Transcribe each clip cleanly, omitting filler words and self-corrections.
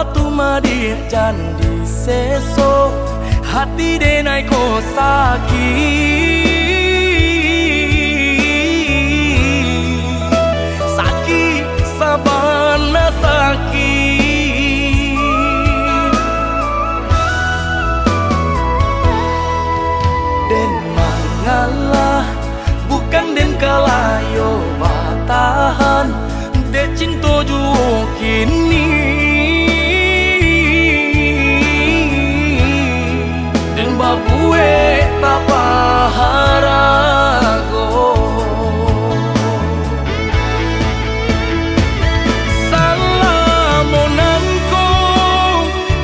batu madir jandi seso hati denai ko sakit sabana sakit den mangalah bukan den kalayo batahan de cinta juo kini den babue tak paharago salamonanko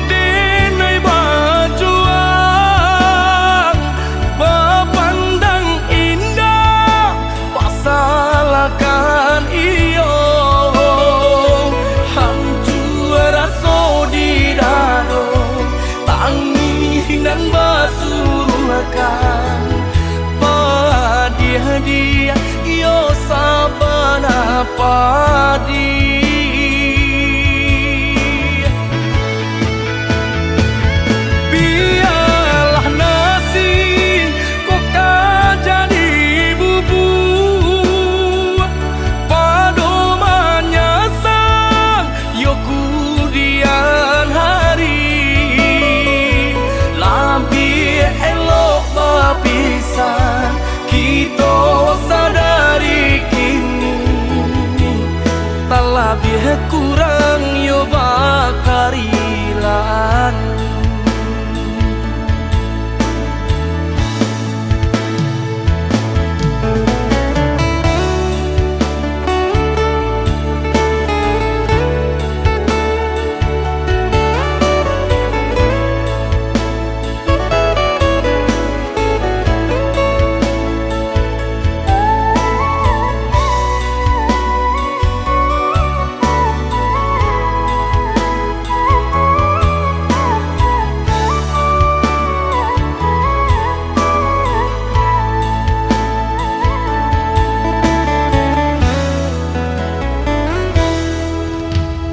denai bajuang bapandang indah pasalakan iyo dan basuruhkan padi-hadiah yo sabana padi biarlah nasi kok jadi bubur padomannya sang yo kudian hari elok bapisan kita sadari kini tak lebih kurang yo bakarilan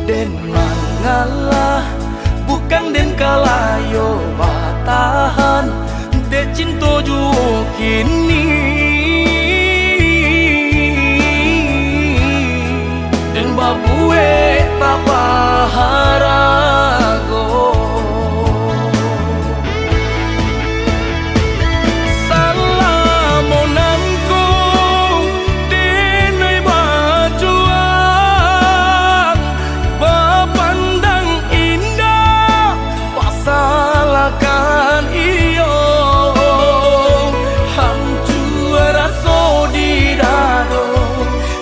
den mangalah bukan den kalayo batahan de cinta juo kini den babue tak paharago salamonanko denai bajuang bapandang indah pasalakan iyo hancur rasa di dado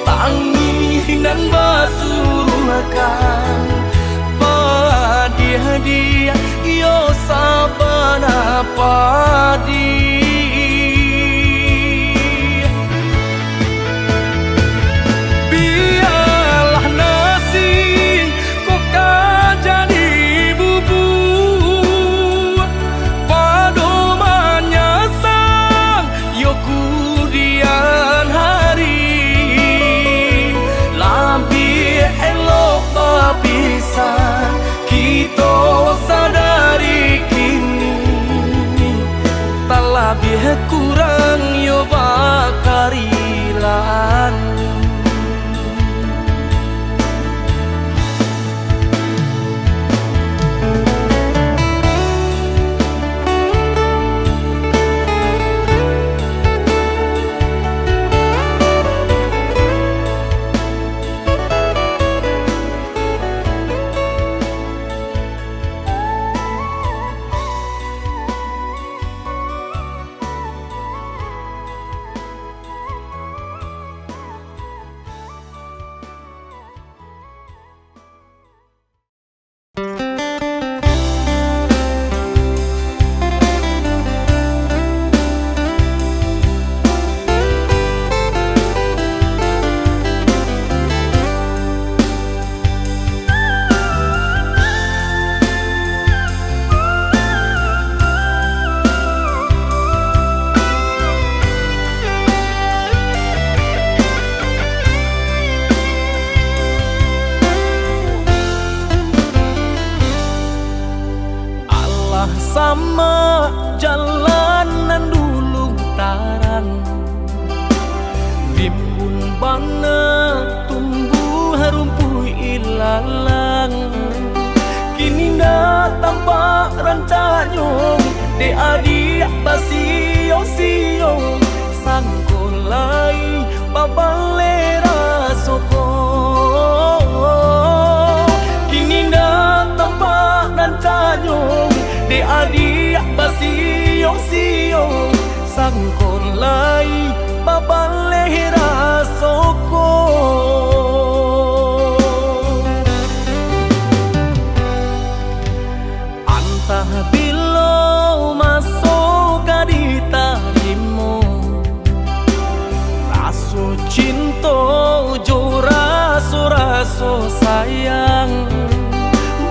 tangi dan basuruhkan padi-hadiah yo sabana padi biarlah nasi kok jadi bubur padomannya sang yo kudian hari lebih elok bapisan kita sadari kini tak sama jalanan dulu taran, rimbun bana tumbuh rumput ilalang. Kini dah tampak rancanyong de adik basio-sio sangkolai babalera soko. Kini dah tampak rancanyong de adik basio-sio sangkolai babalera soko. Antah bilo masuk di talimu, raso cinta jo raso sayang.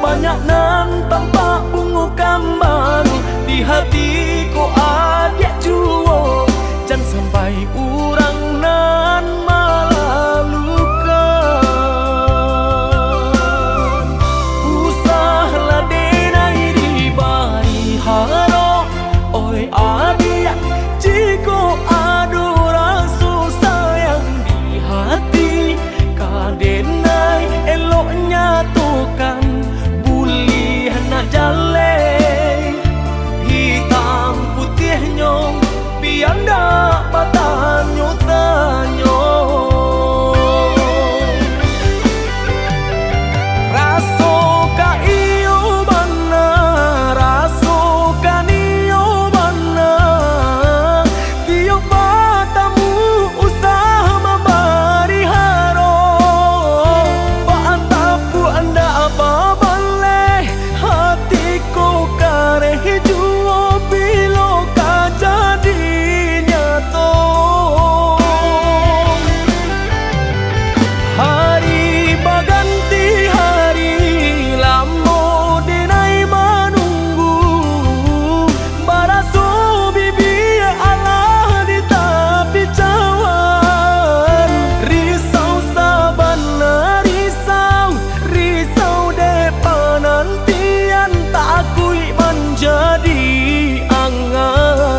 Banyak nan tampak bunga kambang di hatiku adik juo, jangan sampai urang nan malah luka. Usahlah denai di bari haro, oi adik jiko adu rasu sayang di hati. Kadenai eloknya tukan buli hana jale, hitam putih nyong pianda patanyo tanyo. Raso ka iyo bana, raso ka niyo bana, tiyo patamu usah mabari haro. Paantapu anda apa baleh, hatiku kareh juo bilo ka jadi nyato. Hari baganti hari lamo denai menunggu, baraso bibi Allah di tepi cawan. Risau sabana risau depan nantian tak akui menjadi angan.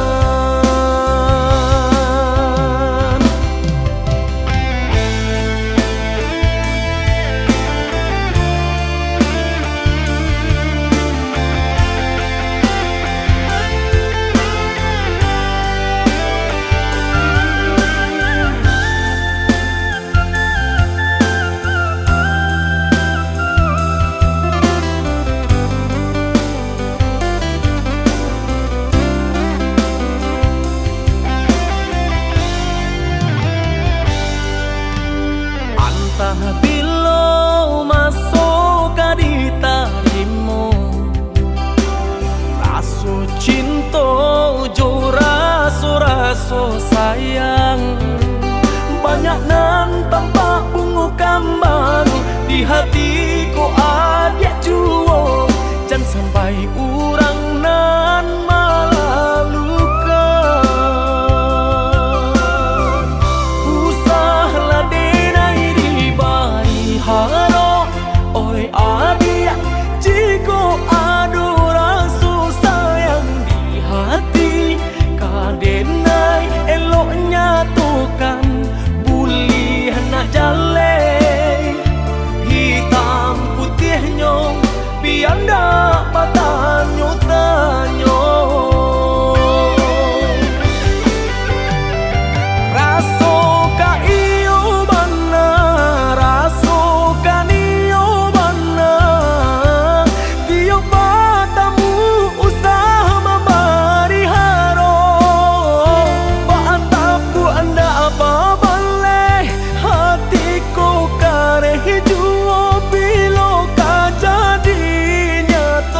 Antah bilo masuk di talimu, raso cinta jo raso sayang. Banyak nan tampak bunga kambang di hatiku adik juo, jangan sampai urang nan malah luka. Usahlah denai di bari haro, oi adik jiko adu rasu sayang di hati. Kadenai eloknya tukan buli hana jale, hitam putih nyong pianda patanyo tanyo. Raso ka iyo bana, raso ka niyo bana, tiyo patamu usah mabari haro. Paantapu anda apa baleh, hatiku kareh juo bilo ka jadi nyato.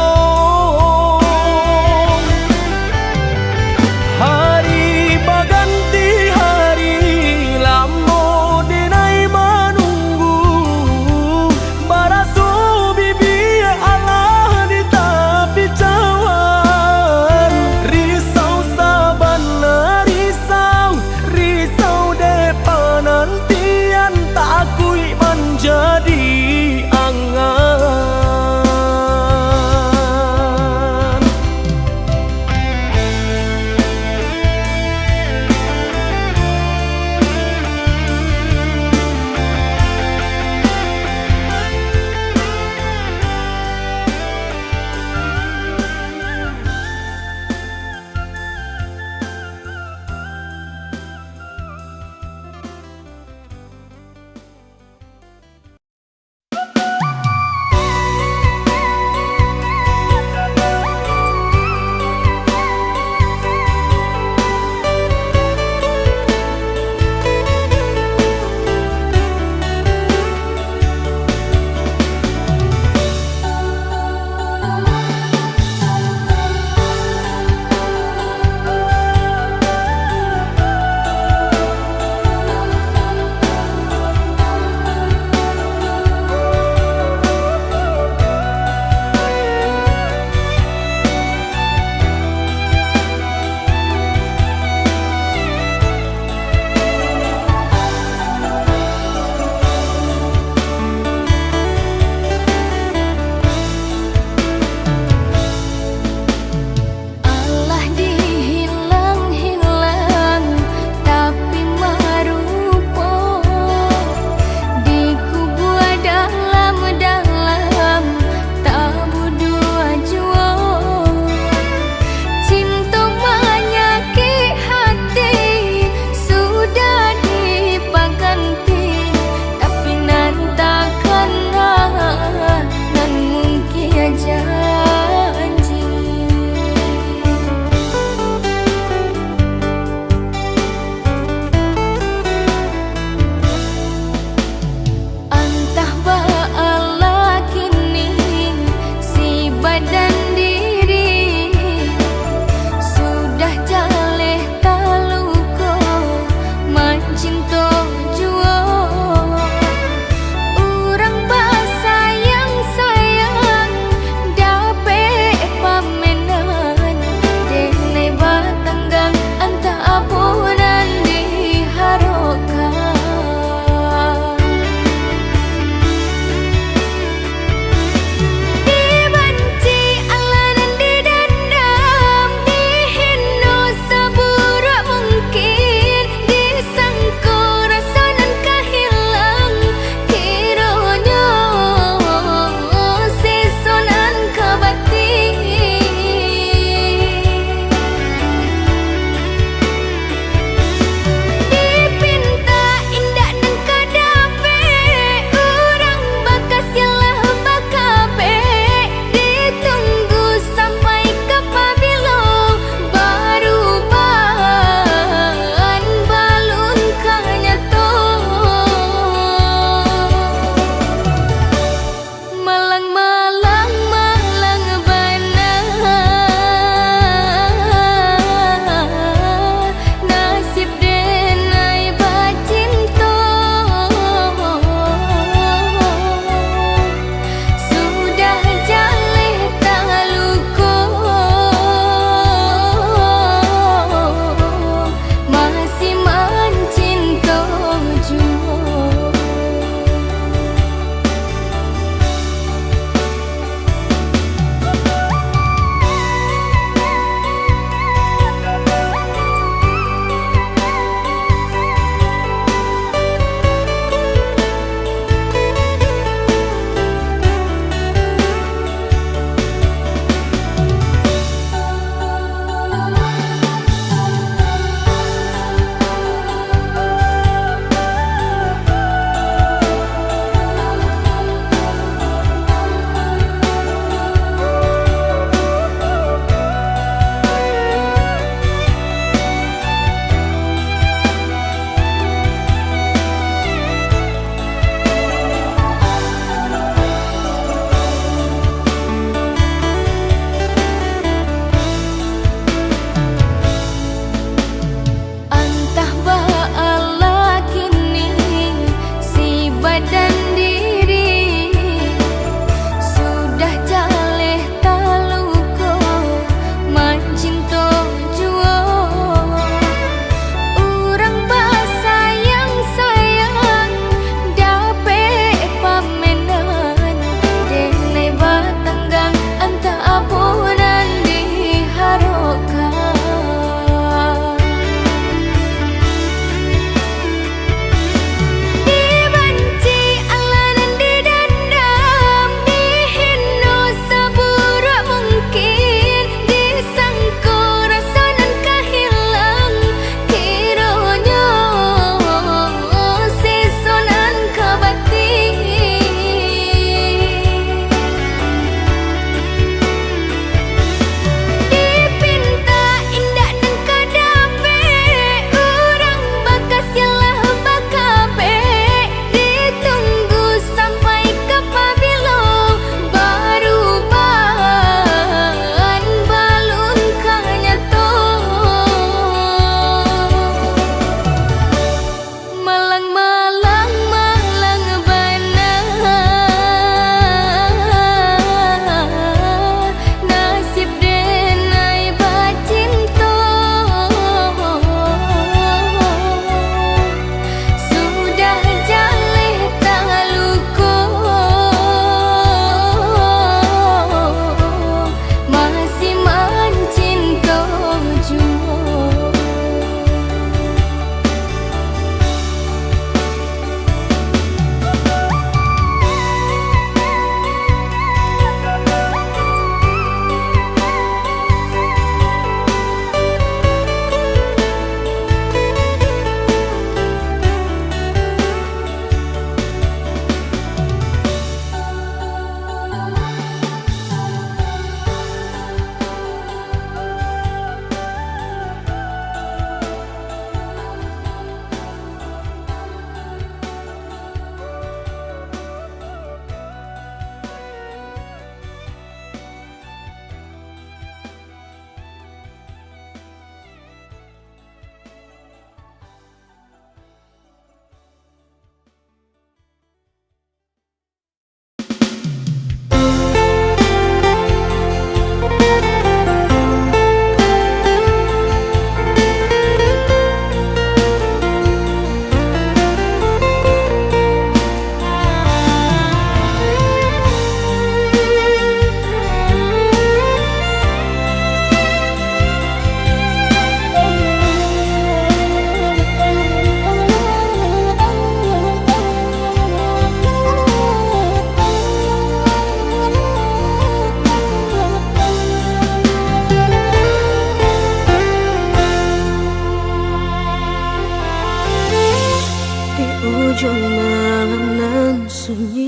ujung malam nan sunyi,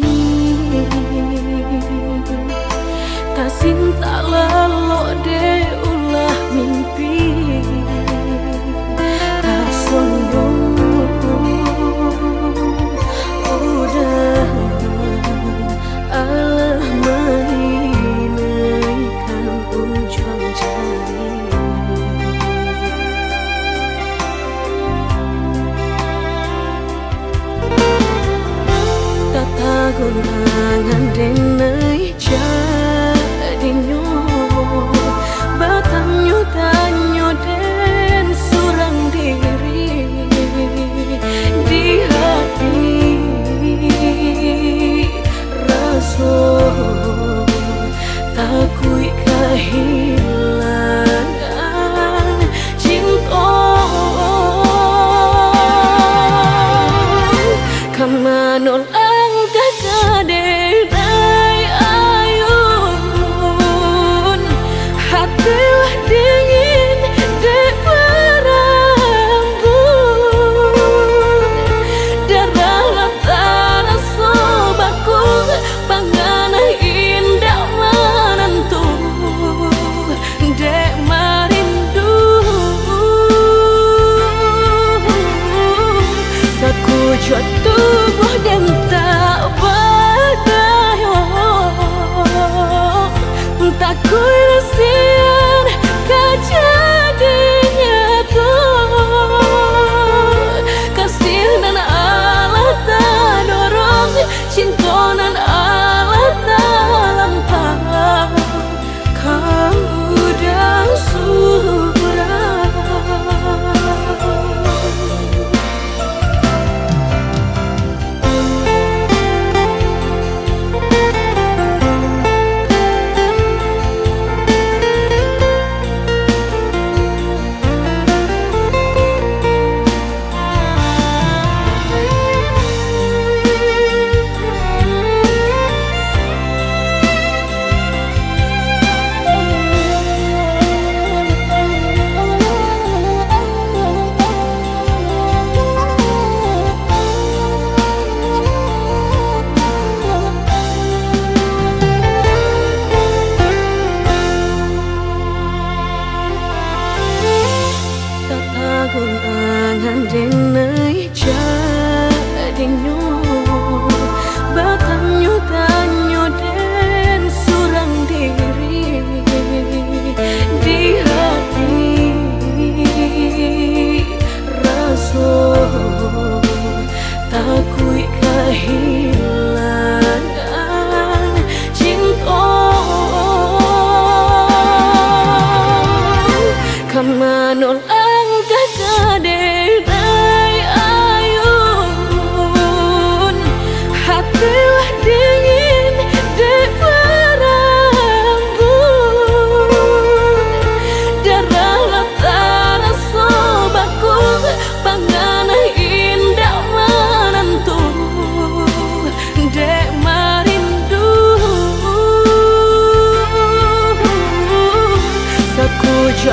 tak sinta lelo de ulah mimpi, tak sombong udah Allah menginaikan ujung jari. Gurangan denai jadi nyo batanyo tanyo den surang diri di hati raso takui kehilangan cinta kamanol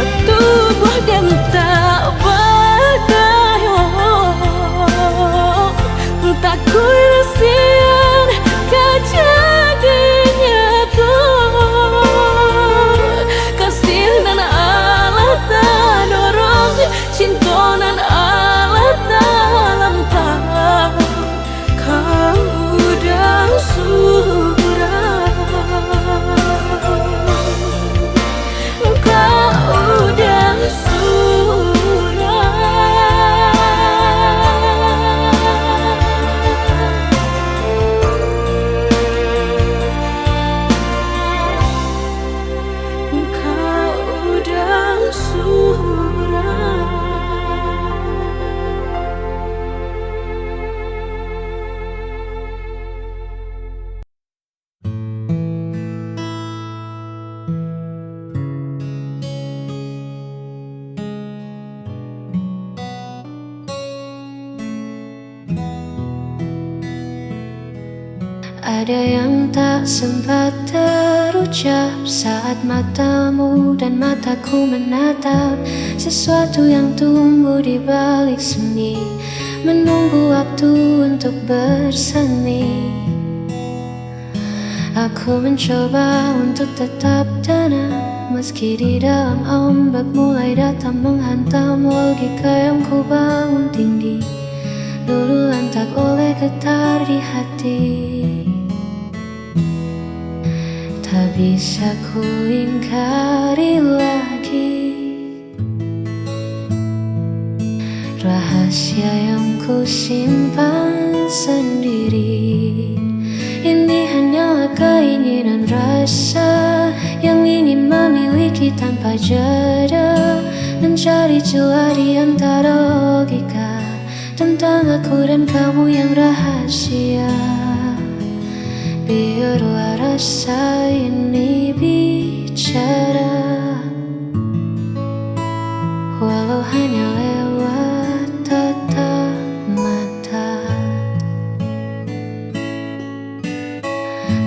tubuh dan tak berdaya, tak kuirasian kejadiannya tuh kasih dan alat tak dorong cinta dan alat dalam tak kau udah surah, kau udah surah. Kau udah surah. Ada yang tak sempat terucap saat matamu dan mataku menatap sesuatu yang tumbuh di balik seni, menunggu waktu untuk bersemi. Aku mencoba untuk tetap tenang meski di dalam ombak mulai datang menghantam logika yang ku bangun tinggi, luluh lantak oleh getar di hati. Tak bisa ku ingkari lagi rahasia yang ku simpan sendiri. Ini hanyalah keinginan rasa yang ingin memiliki tanpa jeda, mencari celah di antara logika tentang aku dan kamu yang rahasia. Biarlah rasa ini bicara, walau hanya lewat tatap mata.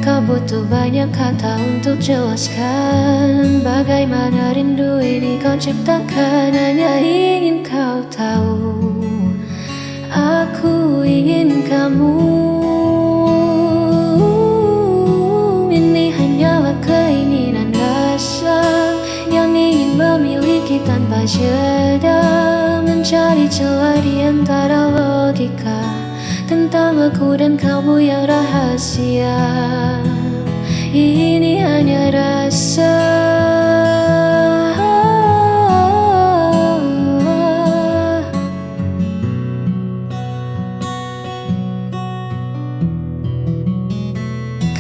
Kau butuh banyak kata untuk jelaskan bagaimana rindu ini kau ciptakan. Hanya ingin kau tahu, aku ingin kamu. Keinginan rasa yang ingin memiliki tanpa jeda, mencari celah di antara logika tentang aku dan kamu yang rahasia. Ini hanya rasa,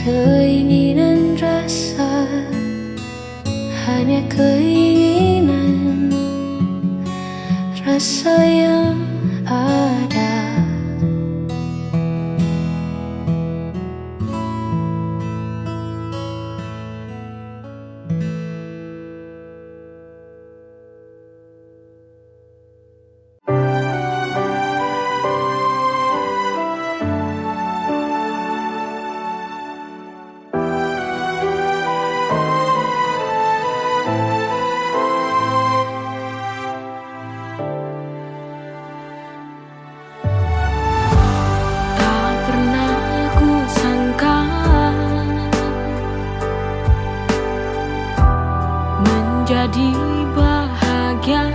keinginan rasa, hanya keinginan rasa yang ada. Jadi bahagia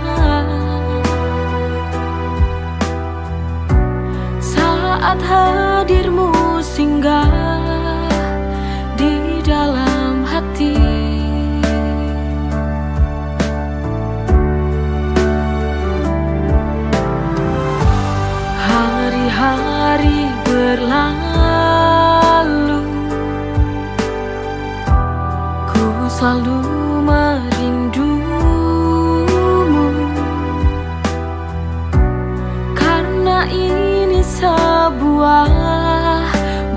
saat hadirmu singgah di dalam hati. Hari-hari berlalu, ku selalu merindumu, karena ini sebuah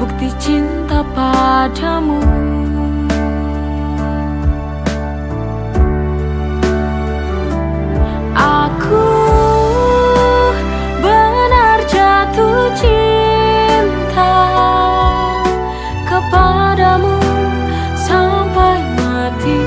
bukti cinta padamu. Aku benar jatuh cinta kepadamu sampai mati.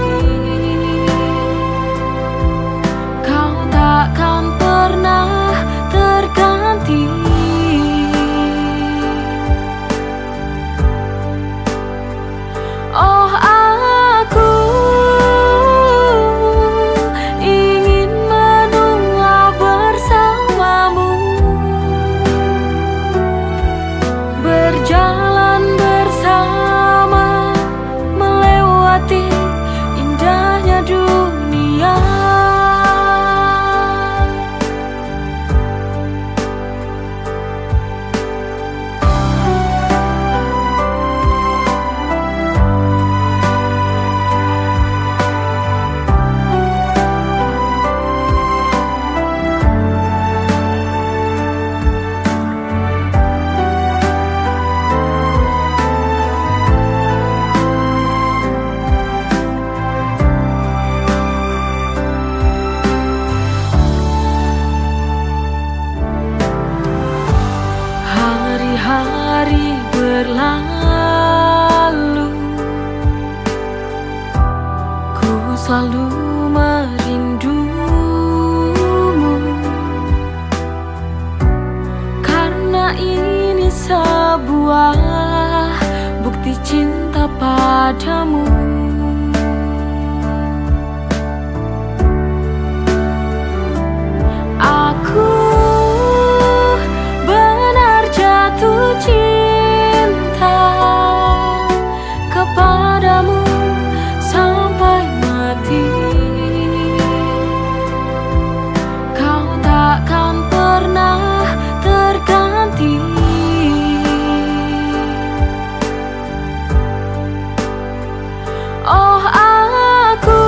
padamu. Aku benar jatuh cinta kepadamu sampai mati. Kau takkan pernah terganti. Oh, aku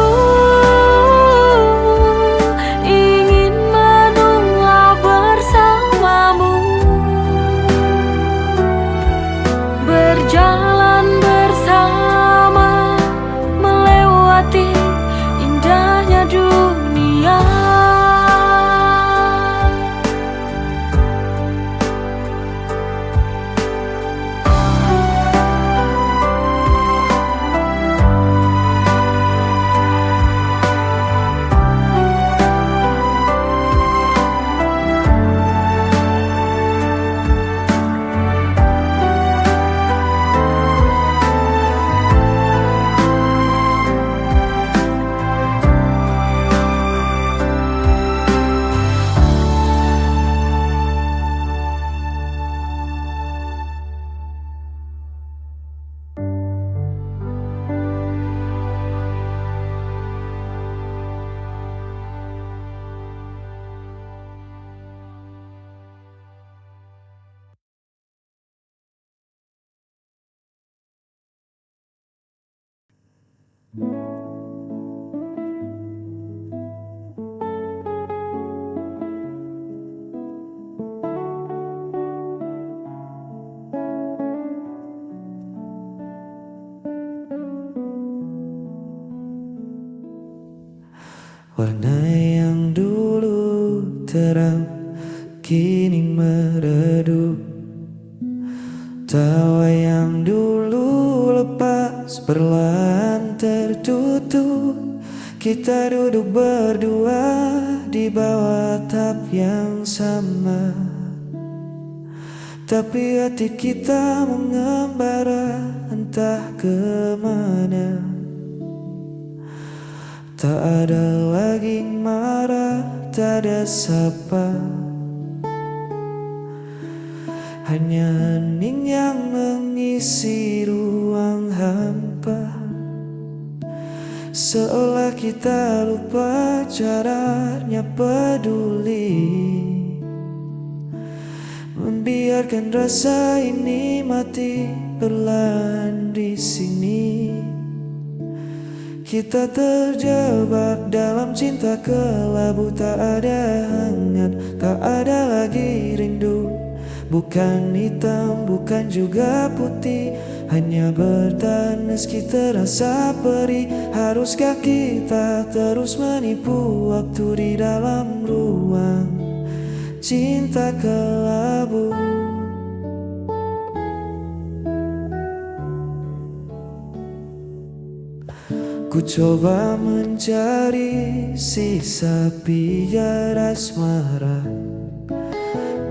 ingin menua bersamamu, berjalan bersama, melewati indahnya dunia. Warna yang dulu terang kini meredup, tawa yang dulu lepas perlahan tertutup. Kita duduk berdua di bawah atap yang sama, tapi hati kita mengembara entah kemana. Tak ada lagi marah, tak ada sapa, hanya hening yang mengisi ruang hampa. Seolah kita lupa caranya peduli, membiarkan rasa ini mati perlahan di sini. Kita terjebak dalam cinta kelabu, tak ada hangat, tak ada lagi rindu. Bukan hitam, bukan juga putih, hanya bertahan meski terasa perih. Haruskah kita terus menipu waktu di dalam ruang cinta kelabu? Ku coba mencari sisa pijar asmara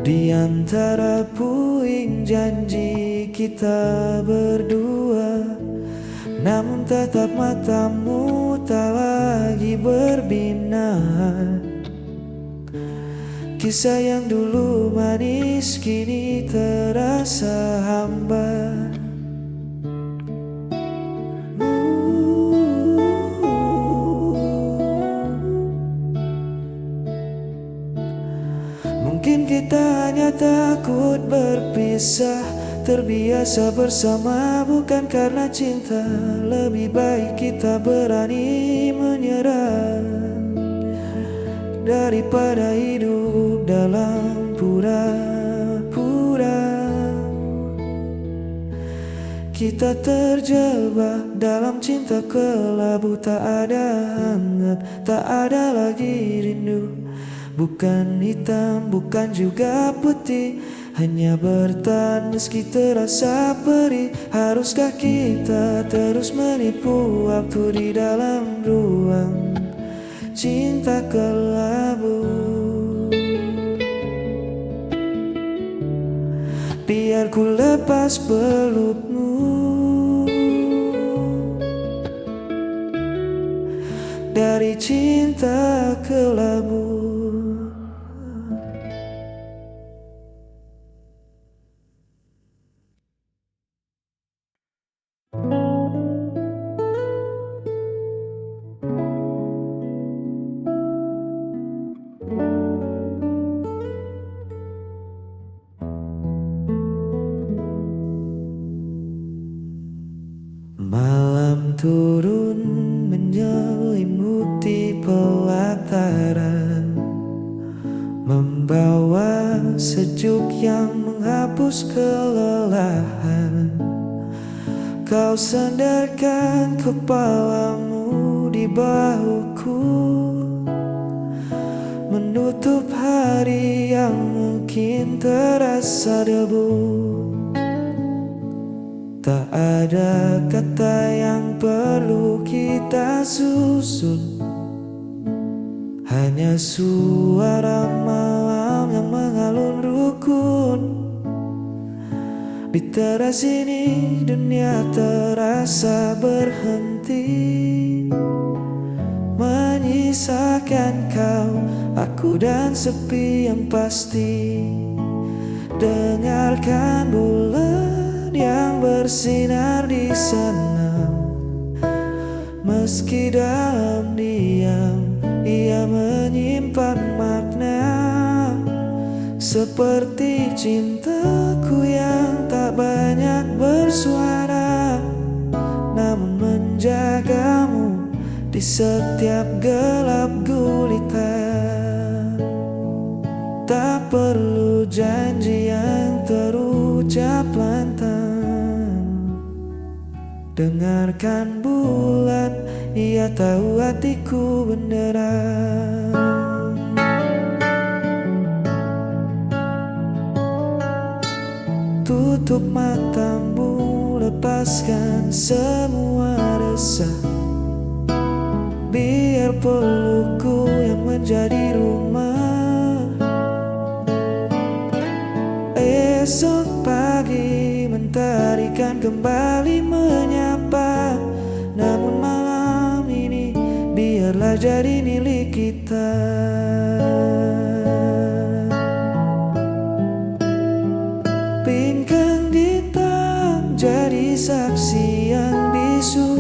di antara puing janji kita berdua, namun tatap matamu tak lagi berbinar. Kisah yang dulu manis kini terasa hambar. Mungkin kita hanya takut berpisah, terbiasa bersama bukan karena cinta. Lebih baik kita berani menyerah daripada hidup dalam pura-pura. Kita terjebak dalam cinta kelabu, tak ada hangat, tak ada lagi rindu. Bukan hitam, bukan juga putih, hanya bertahan meski terasa perih. Haruskah kita terus menipu waktu di dalam ruang cinta kelabu? Biar ku lepas pelukmu, menjadi cinta kelabu. Malam turun menyelimuti pelataran, membawa sejuk yang menghapus kelelahan. Kau sandarkan kepalamu di bahuku, menutup hari yang mungkin terasa debu. Tak ada kata yang perlu kita susun, hanya suara malam yang mengalun rukun. Di teras ini dunia terasa berhenti, menyisakan kau, aku dan sepi yang pasti. Dengarkan bulan yang bersinar di sana, meski dalam diam ia menyimpan makna. Seperti cintaku yang tak banyak bersuara, namun menjagamu di setiap gelap gulita. Tak perlu janji yang terucap lantang. Dengarkan bulan, ia tahu hatiku beneran. Tutup matamu, lepaskan semua resah. Biar pelukku yang menjadi rumah. Esok pagi mentari kan kembali menyapa, namun malam ini biarlah jadi milik kita. Pingkan hitam jadi saksi yang bisu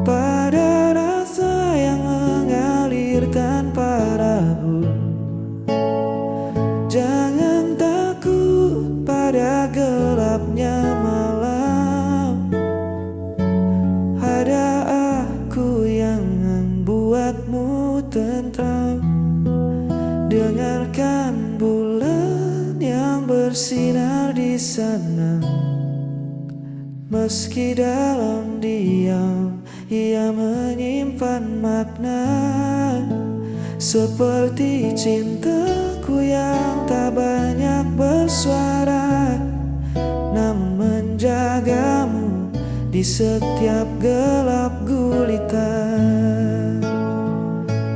pada rasa yang mengalir tanpa ragu. Jangan takut pada gelapnya malam, ada aku yang membuatmu tentram. Dengarkan bulan yang bersinar di sana, meski dalam diam ia menyimpan makna. Seperti cintaku yang tak banyak bersuara, namun menjagamu di setiap gelap gulita.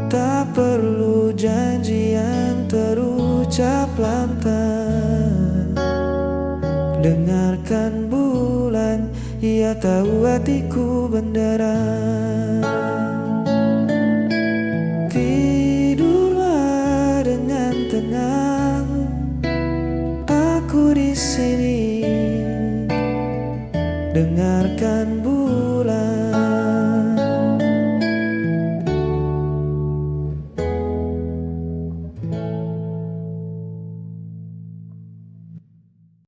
Tak perlu janji yang terucap lantang. Dengarkan bulan, ia tahu hatiku beneran. Tidurlah dengan tenang, aku di sini. Dengarkan bulan,